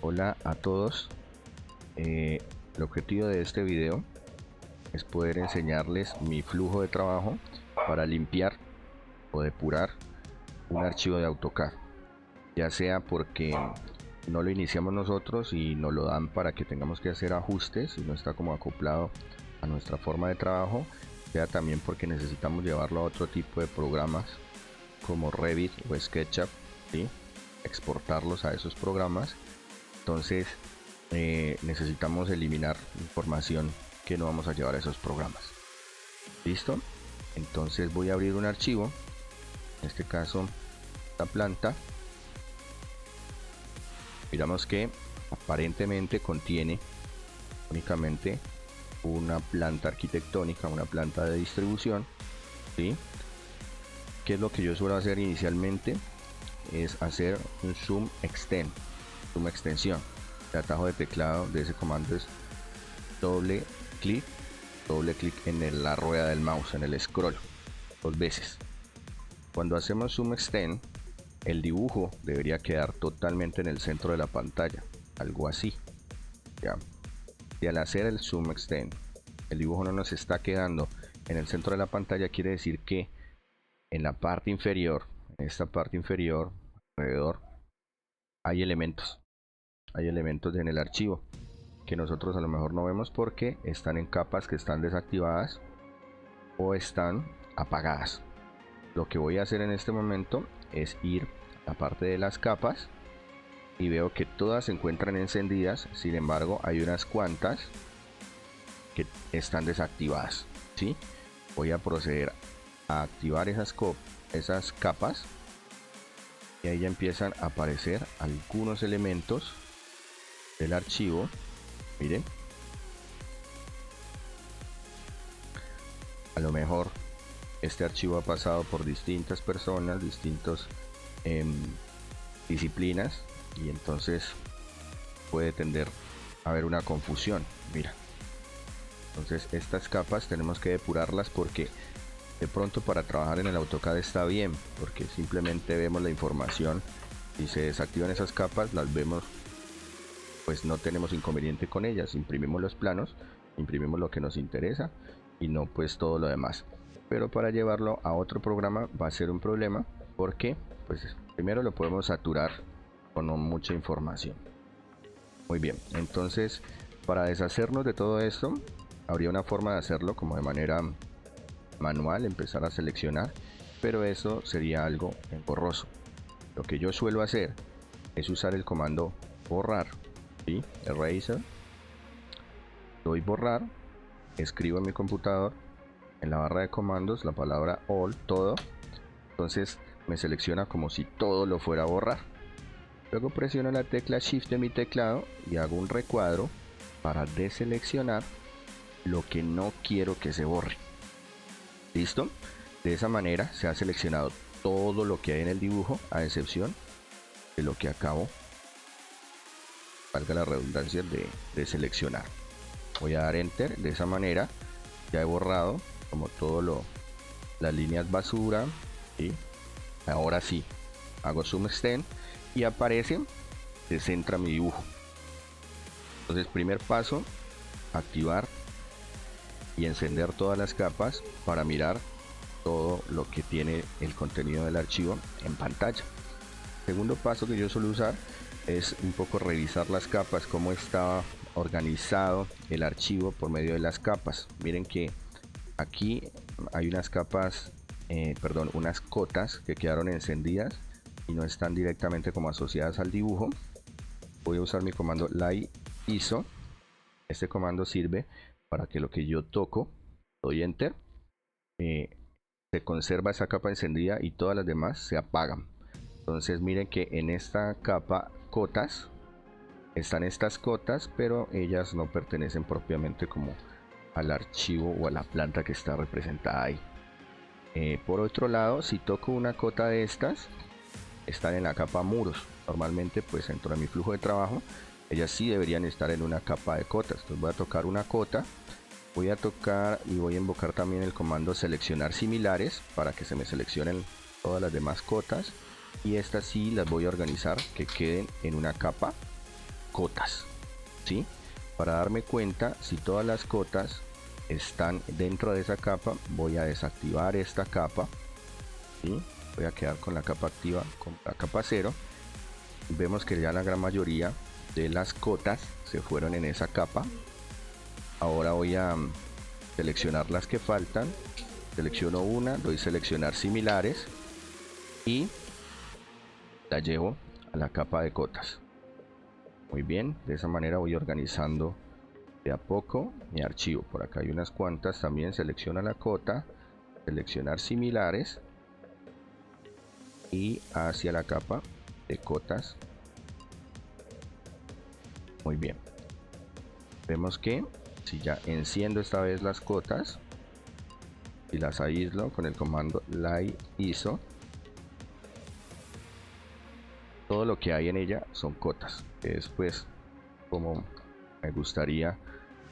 Hola a todos. El objetivo de este video es poder enseñarles mi flujo de trabajo para limpiar o depurar un archivo de AutoCAD, ya sea porque no lo iniciamos nosotros y nos lo dan para que tengamos que hacer ajustes y no está como acoplado a nuestra forma de trabajo, sea también porque necesitamos llevarlo a otro tipo de programas como Revit o SketchUp, ¿sí? Exportarlos a esos programas. Entonces necesitamos eliminar información que no vamos a llevar a esos programas. Listo, entonces voy a abrir un archivo, en este caso la planta. Miramos que aparentemente contiene únicamente una planta arquitectónica, una planta de distribución, ¿sí? ¿Qué es lo que yo suelo hacer inicialmente? Es hacer un zoom extend, zoom extensión. El atajo de teclado de ese comando es doble clic en la rueda del mouse, en el scroll, 2 veces. Cuando hacemos zoom extend, el dibujo debería quedar totalmente en el centro de la pantalla, algo así, ¿ya? Y al hacer el zoom extend, el dibujo no nos está quedando en el centro de la pantalla, quiere decir que en la parte inferior, en esta parte inferior, alrededor, hay elementos en el archivo que nosotros a lo mejor no vemos porque están en capas que están desactivadas o están apagadas. Lo que voy a hacer en este momento es ir a la parte de las capas y veo que todas se encuentran encendidas, sin embargo hay unas cuantas que están desactivadas, ¿sí? Voy a proceder a activar esas capas y ahí ya empiezan a aparecer algunos elementos del archivo. Miren, a lo mejor este archivo ha pasado por distintas personas, distintas disciplinas, y entonces puede tender a haber una confusión. Mira, entonces estas capas tenemos que depurarlas porque de pronto para trabajar en el AutoCAD está bien, porque simplemente vemos la información y se desactivan esas capas, las vemos, pues no tenemos inconveniente con ellas, imprimimos los planos, imprimimos lo que nos interesa y no pues todo lo demás. Pero para llevarlo a otro programa va a ser un problema, porque pues primero lo podemos saturar con mucha información. Muy bien, entonces para deshacernos de todo esto habría una forma de hacerlo como de manera manual, empezar a seleccionar, pero eso sería algo engorroso. Lo que yo suelo hacer es usar el comando borrar, ¿sí? Eraser, doy borrar, escribo en mi computador en la barra de comandos la palabra all, todo, entonces me selecciona como si todo lo fuera a borrar. Luego presiono la tecla shift de mi teclado y hago un recuadro para deseleccionar lo que no quiero que se borre. ¿Listo? De esa manera se ha seleccionado todo lo que hay en el dibujo, a excepción de lo que acabo, valga la redundancia, de seleccionar. Voy a dar enter. De esa manera ya he borrado como todo las líneas basura, y ahora sí hago zoom extend y aparece, se centra mi dibujo. Entonces, primer paso, activar y encender todas las capas para mirar todo lo que tiene el contenido del archivo en pantalla. Segundo paso que yo suelo usar es un poco revisar las capas, cómo está organizado el archivo por medio de las capas. Miren que aquí hay unas capas, unas cotas que quedaron encendidas y no están directamente como asociadas al dibujo. Voy a usar mi comando light ISO. Este comando sirve para que lo que yo toco, doy enter, se conserva esa capa encendida y todas las demás se apagan. Entonces miren que en esta capa cotas están estas cotas, pero ellas no pertenecen propiamente como al archivo o a la planta que está representada ahí. Por otro lado, si toco una cota de estas, están en la capa muros. Normalmente pues dentro de mi flujo de trabajo ellas sí deberían estar en una capa de cotas. Entonces voy a tocar una cota, voy a tocar y voy a invocar también el comando seleccionar similares para que se me seleccionen todas las demás cotas, y estas sí las voy a organizar que queden en una capa cotas, ¿sí? Para darme cuenta si todas las cotas están dentro de esa capa, voy a desactivar esta capa, ¿sí? Voy a quedar con la capa activa, con la capa 0. Vemos que ya la gran mayoría de las cotas se fueron en esa capa. Ahora voy a seleccionar las que faltan. Selecciono una, doy seleccionar similares y la llevo a la capa de cotas. Muy bien, de esa manera voy organizando de a poco mi archivo. Por acá hay unas cuantas también. Selecciona la cota, seleccionar similares y hacia la capa de cotas. Muy bien, vemos que si ya enciendo esta vez las cotas y las aíslo con el comando ISO, todo lo que hay en ella son cotas, que es pues como me gustaría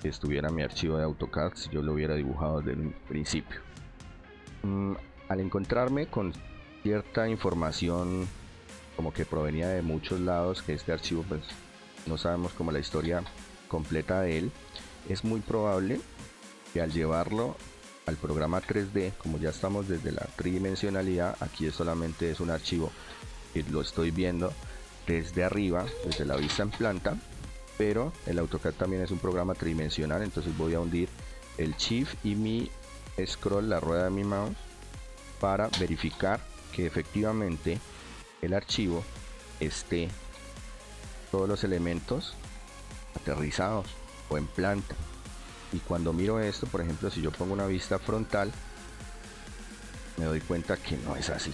que estuviera mi archivo de AutoCAD si yo lo hubiera dibujado desde un principio. Al encontrarme con cierta información como que provenía de muchos lados, que este archivo pues no sabemos como la historia completa de él, es muy probable que al llevarlo al programa 3D, como ya estamos desde la tridimensionalidad, aquí solamente es un archivo que lo estoy viendo desde arriba, desde la vista en planta, pero el AutoCAD también es un programa tridimensional, entonces voy a hundir el Shift y mi scroll, la rueda de mi mouse, para verificar que efectivamente el archivo esté todos los elementos aterrizados o en planta. Y cuando miro esto, por ejemplo, si yo pongo una vista frontal, me doy cuenta que no es así.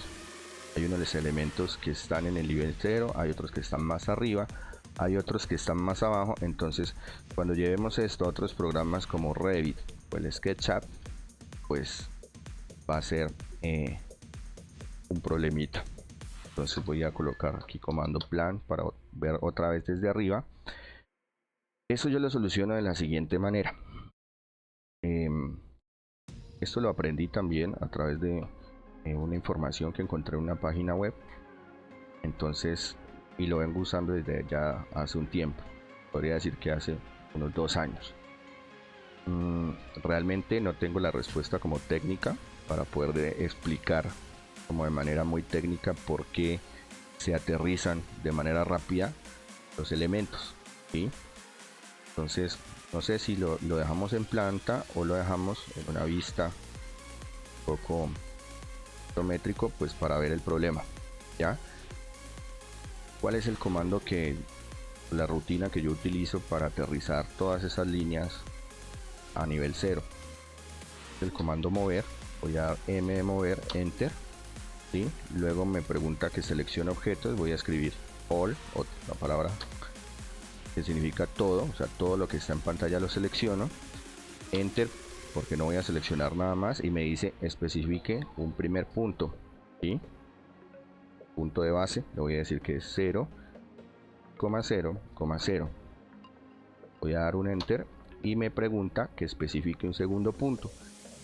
Hay unos elementos que están en el nivel 0, hay otros que están más arriba, hay otros que están más abajo. Entonces cuando llevemos esto a otros programas como Revit o el SketchUp, pues va a ser un problemita. Entonces voy a colocar aquí comando plan para ver otra vez desde arriba. Eso yo lo soluciono de la siguiente manera. Esto lo aprendí también a través de una información que encontré en una página web. Entonces, y lo vengo usando desde ya hace un tiempo. Podría decir que hace unos 2 años. Realmente no tengo la respuesta como técnica para poder explicar como de manera muy técnica por qué se aterrizan de manera rápida los elementos, ¿sí? Entonces no sé si lo dejamos en planta o lo dejamos en una vista un poco isométrico, pues para ver el problema. ¿Ya? ¿Cuál es el comando la rutina que yo utilizo para aterrizar todas esas líneas a nivel 0? El comando mover. Voy a dar M de mover, enter, ¿sí? Luego me pregunta que seleccione objetos, voy a escribir all, o la palabra que significa todo, o sea, todo lo que está en pantalla lo selecciono, enter, porque no voy a seleccionar nada más, y me dice especifique un primer punto, ¿sí? Punto de base, le voy a decir que es 0,0,0. Voy a dar un enter y me pregunta que especifique un segundo punto.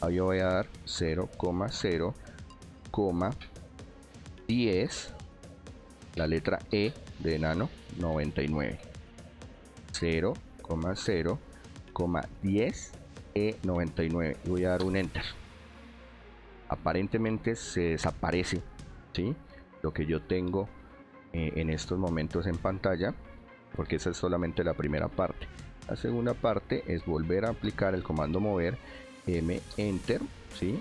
Ahí yo voy a dar 0,0,10, la letra E de enano, 99. 0,0,10 E99 y voy a dar un enter. Aparentemente se desaparece, ¿sí? Lo que yo tengo en estos momentos en pantalla, porque esa es solamente la primera parte. La segunda parte es volver a aplicar el comando mover, M, enter, ¿sí?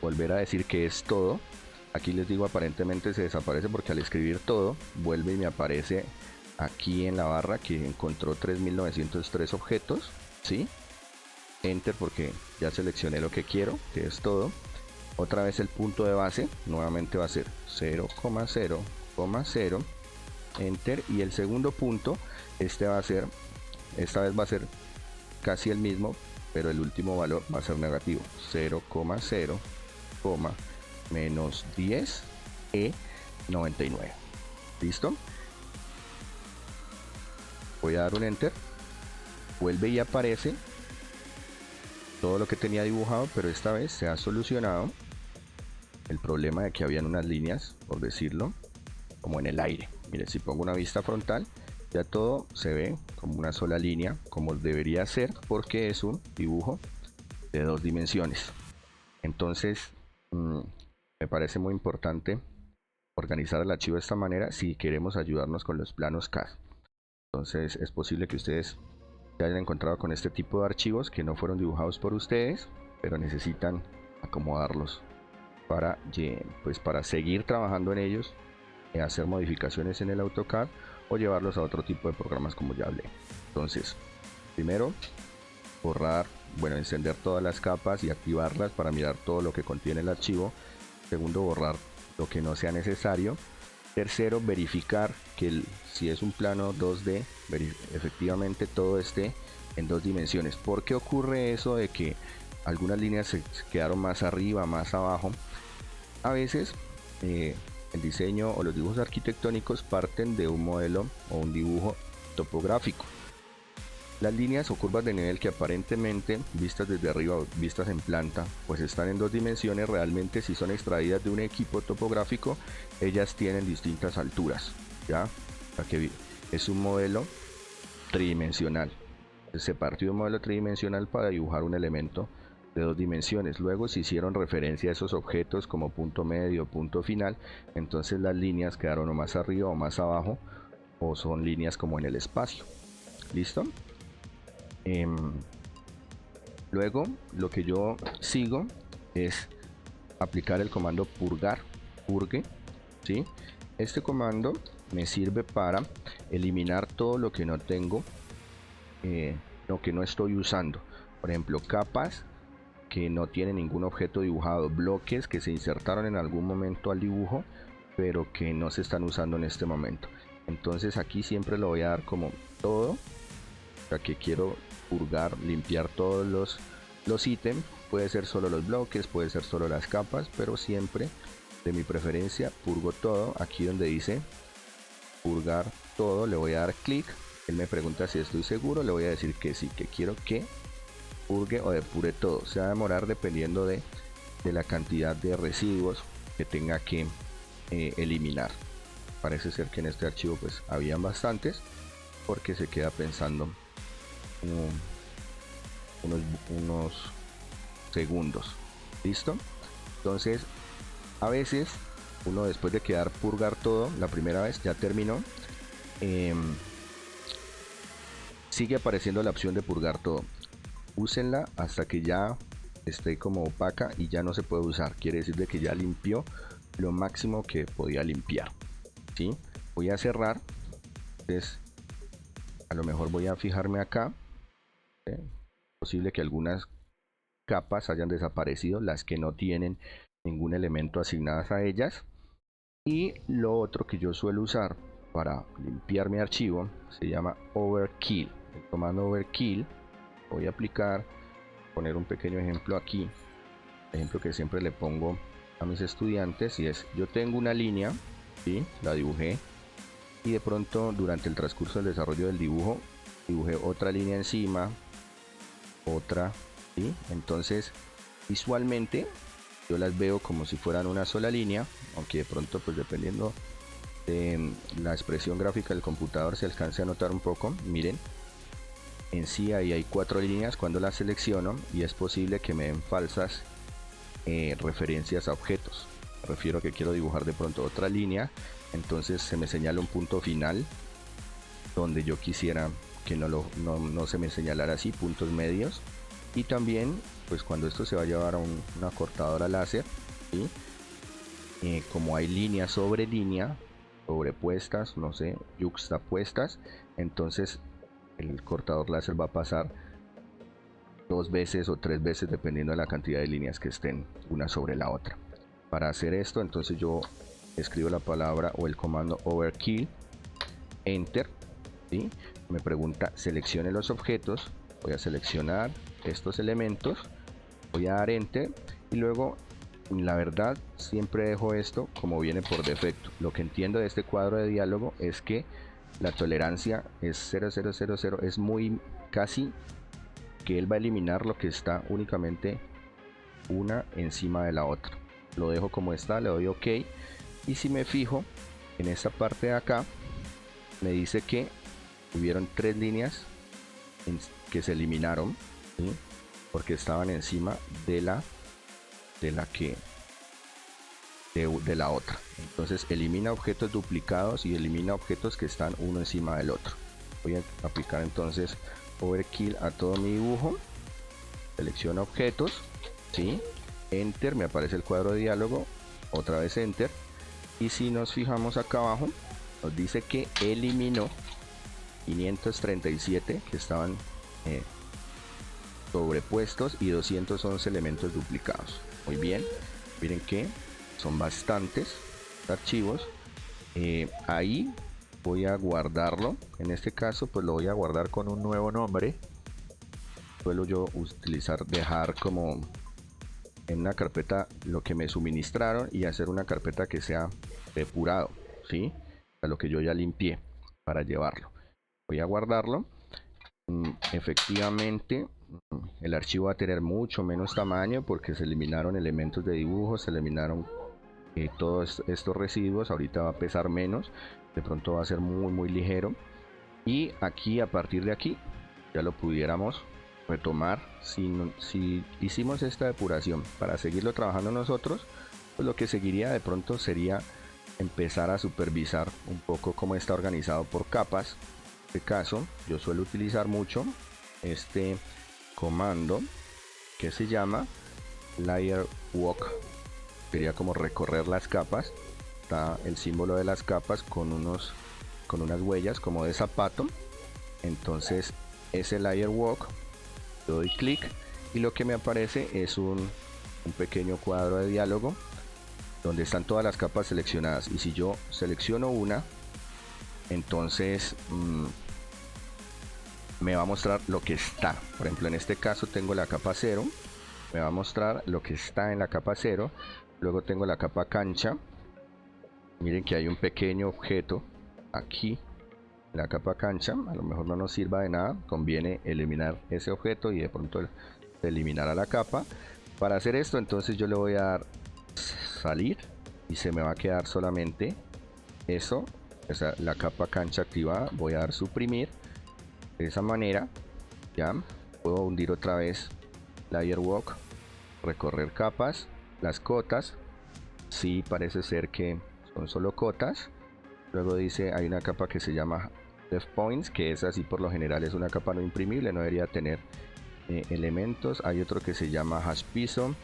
Volver a decir que es todo. Aquí les digo aparentemente se desaparece porque al escribir todo vuelve y me aparece aquí en la barra que encontró 3903 objetos, ¿sí? Enter porque ya seleccioné lo que quiero, que es todo. Otra vez el punto de base, nuevamente va a ser 0,0,0, enter, y el segundo punto, esta vez va a ser casi el mismo, pero el último valor va a ser negativo, 0,0, menos 10 E99. ¿Listo? Voy a dar un enter, vuelve y aparece todo lo que tenía dibujado, pero esta vez se ha solucionado el problema de que habían unas líneas, por decirlo, como en el aire. Mire, si pongo una vista frontal, Ya todo se ve como una sola línea, como debería ser, porque es un dibujo de 2 dimensiones. Entonces, me parece muy importante organizar el archivo de esta manera si queremos ayudarnos con los planos CAD. Entonces, es posible que ustedes se hayan encontrado con este tipo de archivos que no fueron dibujados por ustedes, pero necesitan acomodarlos para, pues, para seguir trabajando en ellos, hacer modificaciones en el AutoCAD o llevarlos a otro tipo de programas como ya hablé. Entonces, primero, borrar, bueno, encender todas las capas y activarlas para mirar todo lo que contiene el archivo. Segundo, borrar lo que no sea necesario. Tercero, verificar que si es un plano 2D, efectivamente todo esté en 2 dimensiones. ¿Por qué ocurre eso de que algunas líneas se quedaron más arriba, más abajo? A veces el diseño o los dibujos arquitectónicos parten de un modelo o un dibujo topográfico. Las líneas o curvas de nivel que aparentemente, vistas desde arriba o vistas en planta, pues están en 2 dimensiones, realmente si son extraídas de un equipo topográfico, ellas tienen distintas alturas, ¿ya? O sea que es un modelo tridimensional. Se partió de un modelo tridimensional para dibujar un elemento de 2 dimensiones. Luego se hicieron referencia a esos objetos como punto medio, punto final, entonces las líneas quedaron o más arriba o más abajo, o son líneas como en el espacio. ¿Listo? Luego lo que yo sigo es aplicar el comando purge, ¿sí? Este comando me sirve para eliminar todo lo que no tengo, lo que no estoy usando. Por ejemplo, capas que no tienen ningún objeto dibujado, bloques que se insertaron en algún momento al dibujo pero que no se están usando en este momento. Entonces aquí siempre lo voy a dar como todo, o sea que quiero purgar, limpiar todos los ítems. Puede ser solo los bloques, puede ser solo las capas, pero siempre de mi preferencia purgo todo. Aquí donde dice purgar todo le voy a dar clic. Él me pregunta si estoy seguro, le voy a decir que sí, que quiero que purgue o depure todo. Se va a demorar dependiendo de la cantidad de residuos que tenga que eliminar. Parece ser que en este archivo pues habían bastantes, porque se queda pensando unos segundos. Listo. Entonces a veces uno, después de quedar purgar todo la primera vez, ya terminó, sigue apareciendo la opción de purgar todo. Úsenla hasta que ya esté como opaca y ya no se puede usar. Quiere decir de que ya limpió lo máximo que podía limpiar, ¿sí? Voy a cerrar. Entonces a lo mejor voy a fijarme acá, ¿sí? Posible que algunas capas hayan desaparecido, las que no tienen ningún elemento asignadas a ellas. Y lo otro que yo suelo usar para limpiar mi archivo se llama overkill. El comando overkill voy a aplicar, poner un pequeño ejemplo aquí, ejemplo que siempre le pongo a mis estudiantes, y es: yo tengo una línea, ¿sí? La dibujé y de pronto durante el transcurso del desarrollo del dibujo dibujé otra línea encima, otra, ¿sí? Entonces visualmente yo las veo como si fueran una sola línea, aunque de pronto pues dependiendo de la expresión gráfica del computador se alcance a notar un poco. Miren, en sí ahí hay 4 líneas cuando las selecciono, y es posible que me den falsas referencias a objetos. Me refiero a que quiero dibujar de pronto otra línea, entonces se me señala un punto final donde yo quisiera que no se me señalara así, puntos medios. Y también pues cuando esto se va a llevar a una cortadora láser, ¿sí? Como hay línea sobre línea, sobrepuestas, no sé, yuxtapuestas, entonces el cortador láser va a pasar 2 veces o 3 veces dependiendo de la cantidad de líneas que estén una sobre la otra. Para hacer esto, entonces yo escribo la palabra o el comando overkill, enter, ¿sí? Me pregunta seleccione los objetos, voy a seleccionar estos elementos, voy a dar enter, y luego la verdad siempre dejo esto como viene por defecto. Lo que entiendo de este cuadro de diálogo es que la tolerancia es 0000, es muy casi que él va a eliminar lo que está únicamente una encima de la otra. Lo dejo como está, le doy OK, y si me fijo en esta parte de acá me dice que hubieron 3 líneas que se eliminaron, ¿sí? Porque estaban encima de la otra. Entonces elimina objetos duplicados y elimina objetos que están uno encima del otro. Voy a aplicar entonces overkill a todo mi dibujo, selecciono objetos, ¿sí? Enter, me aparece el cuadro de diálogo, otra vez enter, y si nos fijamos acá abajo nos dice que eliminó 537 que estaban sobrepuestos y 211 elementos duplicados. Muy bien, miren que son bastantes archivos. Ahí voy a guardarlo. En este caso pues lo voy a guardar con un nuevo nombre. Suelo yo dejar como en una carpeta lo que me suministraron y hacer una carpeta que sea depurado, ¿sí? A lo que yo ya limpié para llevarlo. Voy a guardarlo. Efectivamente el archivo va a tener mucho menos tamaño porque se eliminaron elementos de dibujo, se eliminaron todos estos residuos. Ahorita va a pesar menos, de pronto va a ser muy ligero, y aquí, a partir de aquí, ya lo pudiéramos retomar. Si hicimos esta depuración para seguirlo trabajando nosotros, pues lo que seguiría de pronto sería empezar a supervisar un poco cómo está organizado por capas. En este caso yo suelo utilizar mucho este comando que se llama layer walk. Sería como recorrer las capas. Está el símbolo de las capas con unas huellas como de zapato. Entonces ese layer walk, doy clic y lo que me aparece es un pequeño cuadro de diálogo donde están todas las capas seleccionadas, y si yo selecciono una, entonces me va a mostrar lo que está. Por ejemplo, en este caso tengo la capa 0, me va a mostrar lo que está en la capa 0. Luego tengo la capa cancha. Miren que hay un pequeño objeto aquí en la capa cancha. A lo mejor no nos sirva de nada, conviene eliminar ese objeto y de pronto eliminar a la capa. Para hacer esto, entonces yo le voy a dar salir y se me va a quedar solamente eso, o sea, la capa cancha activada. Voy a dar suprimir. De esa manera ya puedo hundir otra vez layer walk, recorrer capas, las cotas. Sí, parece ser que son solo cotas. Luego dice, hay una capa que se llama def points, que es así, por lo general es una capa no imprimible, no debería tener elementos. Hay otro que se llama hash piso.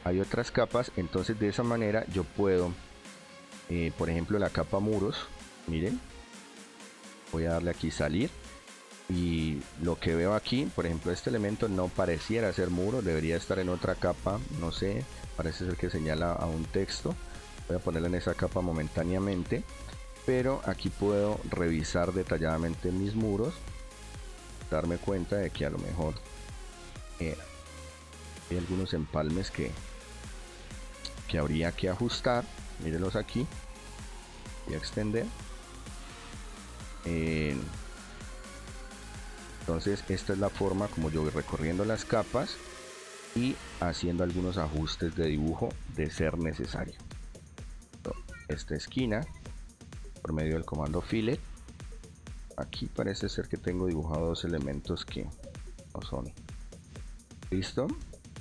Hay otras capas. Entonces de esa manera yo puedo, por ejemplo, la capa muros, miren, voy a darle aquí salir, y lo que veo aquí, por ejemplo, este elemento no pareciera ser muro, debería estar en otra capa, no sé, parece ser que señala a un texto. Voy a ponerla en esa capa momentáneamente, pero aquí puedo revisar detalladamente mis muros, darme cuenta de que a lo mejor hay algunos empalmes que habría que ajustar. Mírenlos aquí, voy a extender. Entonces esta es la forma como yo voy recorriendo las capas y haciendo algunos ajustes de dibujo de ser necesario. Esta esquina por medio del comando fillet. Aquí parece ser que tengo dibujado dos elementos que no son. Listo.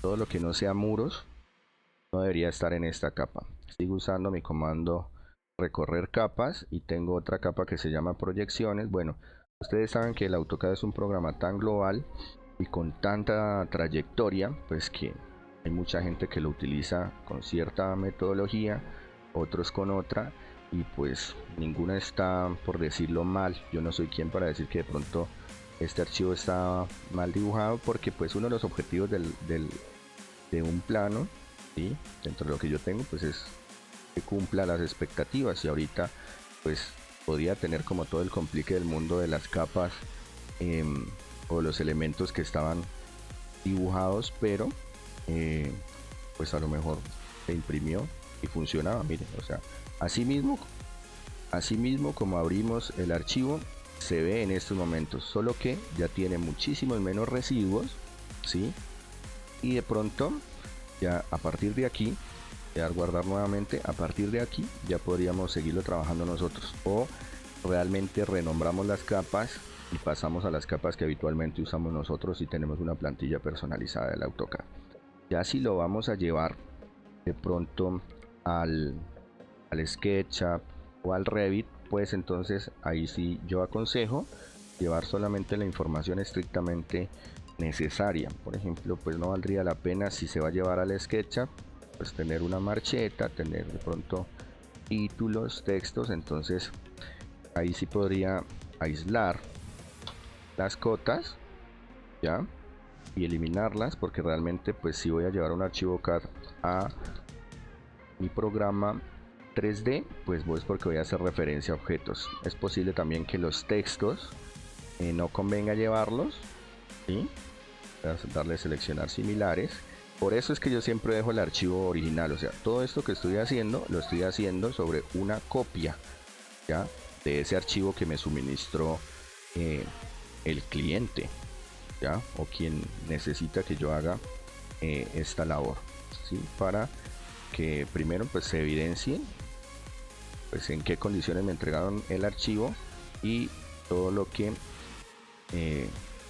Todo lo que no sea muros no debería estar en esta capa. Sigo usando mi comando recorrer capas y tengo otra capa que se llama proyecciones. Bueno, ustedes saben que el AutoCAD es un programa tan global y con tanta trayectoria, pues que hay mucha gente que lo utiliza con cierta metodología, otros con otra, y pues ninguna está, por decirlo, mal. Yo no soy quien para decir que de pronto este archivo está mal dibujado, porque pues uno de los objetivos de un plano, ¿sí?, dentro de lo que yo tengo, pues es que cumpla las expectativas. Y ahorita pues podría tener como todo el complique del mundo de las capas o los elementos que estaban dibujados, pero pues a lo mejor se imprimió y funcionaba. Miren, o sea, así mismo como abrimos el archivo se ve en estos momentos, solo que ya tiene muchísimos menos residuos, ¿sí? Y de pronto ya a partir de aquí, voy a dar guardar nuevamente, a partir de aquí ya podríamos seguirlo trabajando nosotros, o realmente renombramos las capas y pasamos a las capas que habitualmente usamos nosotros y tenemos una plantilla personalizada del AutoCAD. Ya si lo vamos a llevar de pronto al SketchUp o al Revit, pues entonces ahí sí yo aconsejo llevar solamente la información estrictamente necesaria. Por ejemplo, pues no valdría la pena, si se va a llevar al SketchUp, pues tener una marcheta, tener de pronto títulos, textos. Entonces ahí sí podría aislar las cotas, ya, y eliminarlas, porque realmente pues si voy a llevar un archivo CAD a mi programa 3D, pues es porque voy a hacer referencia a objetos. Es posible también que los textos no convenga llevarlos, ¿sí? Voy a darle seleccionar similares. Por eso es que yo siempre dejo el archivo original, o sea, todo esto que estoy haciendo lo estoy haciendo sobre una copia, ¿ya?, de ese archivo que me suministró el cliente, ¿ya?, o quien necesita que yo haga esta labor, ¿sí?, para que primero pues se evidencie pues en qué condiciones me entregaron el archivo y todo lo que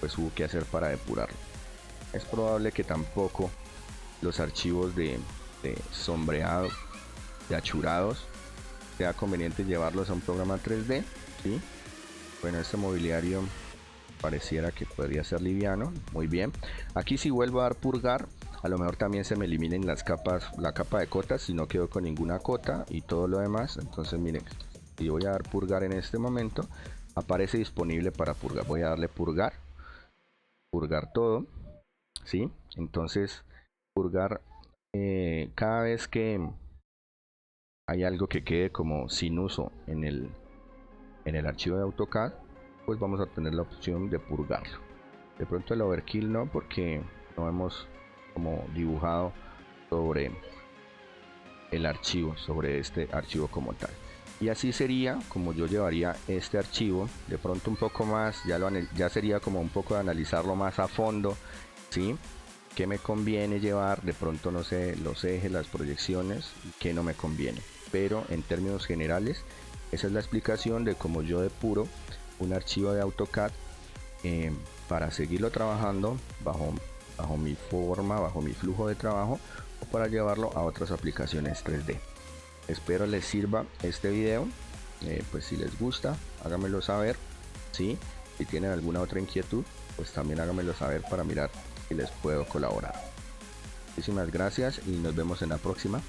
pues hubo que hacer para depurarlo. Es probable que tampoco los archivos de sombreado, de achurados, sea conveniente llevarlos a un programa 3D, ¿sí? Bueno, este mobiliario pareciera que podría ser liviano. Muy bien. Aquí si vuelvo a dar purgar, a lo mejor también se me eliminen las capas, la capa de cotas, si no quedo con ninguna cota y todo lo demás. Entonces miren, si voy a dar purgar en este momento, aparece disponible para purgar. Voy a darle purgar, purgar todo, ¿sí? Entonces purgar cada vez que hay algo que quede como sin uso en el archivo de AutoCAD, pues vamos a tener la opción de purgarlo. De pronto el overkill no, porque no hemos como dibujado sobre el archivo, sobre este archivo como tal. Y así sería como yo llevaría este archivo. De pronto un poco más, ya sería como un poco de analizarlo más a fondo, ¿sí? ¿Qué me conviene llevar? De pronto no sé, los ejes, las proyecciones, ¿qué no me conviene? Pero en términos generales, esa es la explicación de cómo yo depuro un archivo de AutoCAD para seguirlo trabajando bajo mi forma, bajo mi flujo de trabajo, o para llevarlo a otras aplicaciones 3D. Espero les sirva este video. Pues si les gusta, háganmelo saber, ¿sí? Si tienen alguna otra inquietud, pues también háganmelo saber para mirar si les puedo colaborar. Muchísimas gracias y nos vemos en la próxima.